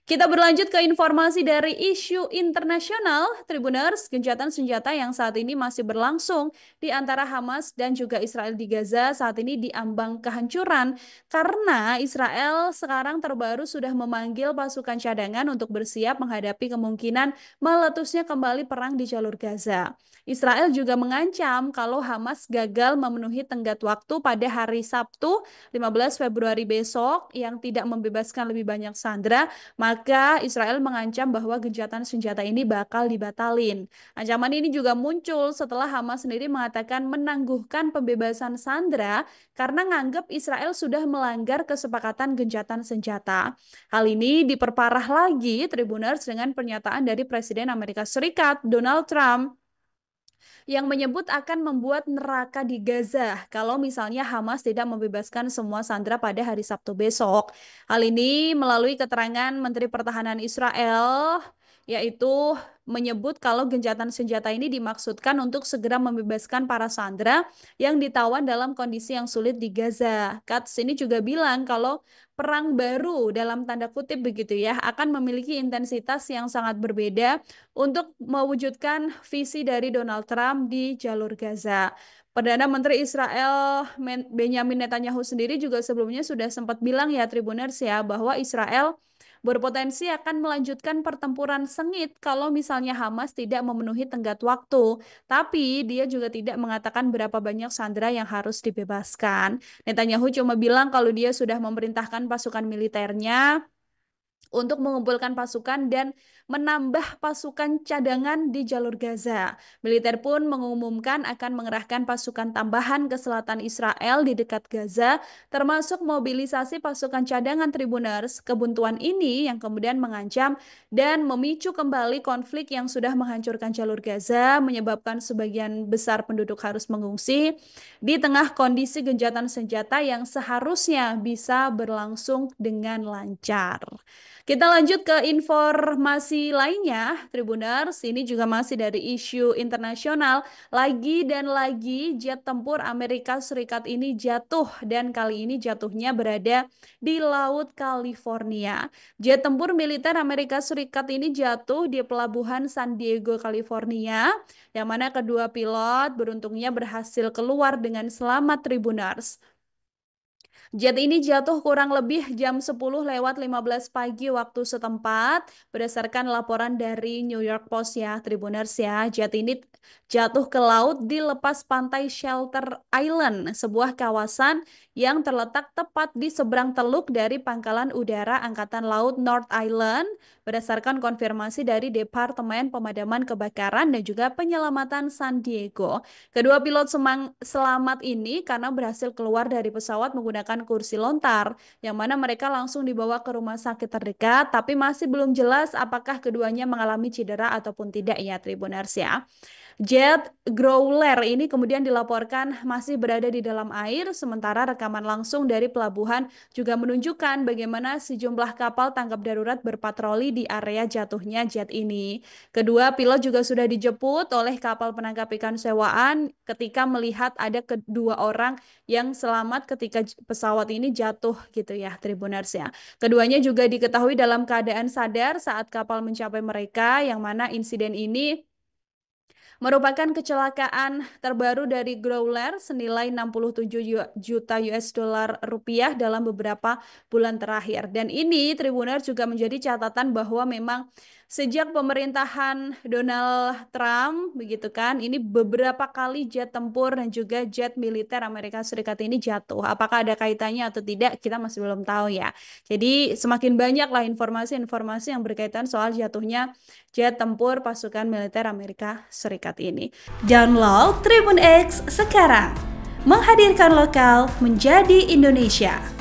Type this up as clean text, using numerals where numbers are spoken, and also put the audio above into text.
Kita berlanjut ke informasi dari isu internasional, Tribuners, gencatan senjata yang saat ini masih berlangsung di antara Hamas dan juga Israel di Gaza saat ini diambang kehancuran karena Israel sekarang terbaru sudah memanggil pasukan cadangan untuk bersiap menghadapi kemungkinan meletusnya kembali perang di jalur Gaza. Israel juga mengancam kalau Hamas gagal memenuhi tenggat waktu pada hari Sabtu 15 Februari besok yang tidak membebaskan lebih banyak sandera, maka Israel mengancam bahwa gencatan senjata ini bakal dibatalin. Ancaman ini juga muncul setelah Hamas sendiri mengatakan menangguhkan pembebasan sandera karena nganggap Israel sudah melanggar kesepakatan gencatan senjata. Hal ini diperparah lagi Tribuners dengan pernyataan dari Presiden Amerika Serikat Donald Trump yang menyebut akan membuat neraka di Gaza kalau misalnya Hamas tidak membebaskan semua sandera pada hari Sabtu besok. Hal ini melalui keterangan Menteri Pertahanan Israel, yaitu menyebut kalau gencatan senjata ini dimaksudkan untuk segera membebaskan para sandera yang ditawan dalam kondisi yang sulit di Gaza. Katz ini juga bilang kalau perang baru dalam tanda kutip begitu ya akan memiliki intensitas yang sangat berbeda untuk mewujudkan visi dari Donald Trump di jalur Gaza. Perdana Menteri Israel Benjamin Netanyahu sendiri juga sebelumnya sudah sempat bilang ya Tribuners ya bahwa Israel berpotensi akan melanjutkan pertempuran sengit kalau misalnya Hamas tidak memenuhi tenggat waktu. Tapi dia juga tidak mengatakan berapa banyak sandera yang harus dibebaskan. Netanyahu cuma bilang kalau dia sudah memerintahkan pasukan militernya untuk mengumpulkan pasukan dan menambah pasukan cadangan di jalur Gaza. Militer pun mengumumkan akan mengerahkan pasukan tambahan ke selatan Israel di dekat Gaza, termasuk mobilisasi pasukan cadangan Tribuners. Kebuntuan ini yang kemudian mengancam dan memicu kembali konflik yang sudah menghancurkan jalur Gaza, menyebabkan sebagian besar penduduk harus mengungsi di tengah kondisi gencatan senjata yang seharusnya bisa berlangsung dengan lancar. Kita lanjut ke informasi lainnya, Tribuners. Ini juga masih dari isu internasional. Lagi dan lagi jet tempur Amerika Serikat ini jatuh dan kali ini jatuhnya berada di Laut California. Jet tempur militer Amerika Serikat ini jatuh di pelabuhan San Diego, California, yang mana kedua pilot beruntungnya berhasil keluar dengan selamat, Tribuners. Jet ini jatuh kurang lebih jam 10:15 pagi waktu setempat berdasarkan laporan dari New York Post ya, Tribuners ya. Jet ini jatuh ke laut di lepas pantai Shelter Island, sebuah kawasan yang terletak tepat di seberang teluk dari Pangkalan Udara Angkatan Laut North Island berdasarkan konfirmasi dari Departemen Pemadaman Kebakaran dan juga Penyelamatan San Diego. Kedua pilot selamat ini karena berhasil keluar dari pesawat menggunakan kursi lontar, yang mana mereka langsung dibawa ke rumah sakit terdekat, tapi masih belum jelas apakah keduanya mengalami cedera ataupun tidak ya, Tribuners ya. Jet Growler ini kemudian dilaporkan masih berada di dalam air, sementara rekaman langsung dari pelabuhan juga menunjukkan bagaimana sejumlah kapal tangkap darurat berpatroli di area jatuhnya jet ini. Kedua pilot juga sudah dijemput oleh kapal penangkap ikan sewaan ketika melihat ada kedua orang yang selamat ketika pesawat ini jatuh gitu ya, Tribuners ya. Keduanya juga diketahui dalam keadaan sadar saat kapal mencapai mereka, yang mana insiden ini merupakan kecelakaan terbaru dari Growler senilai 67 juta US dollar rupiah dalam beberapa bulan terakhir. Dan ini Tribuner juga menjadi catatan bahwa memang sejak pemerintahan Donald Trump begitu kan, ini beberapa kali jet tempur dan juga jet militer Amerika Serikat ini jatuh. Apakah ada kaitannya atau tidak, kita masih belum tahu ya. Jadi semakin banyaklah informasi-informasi yang berkaitan soal jatuhnya jet tempur pasukan militer Amerika Serikat ini. Download Tribun X sekarang, menghadirkan lokal menjadi Indonesia.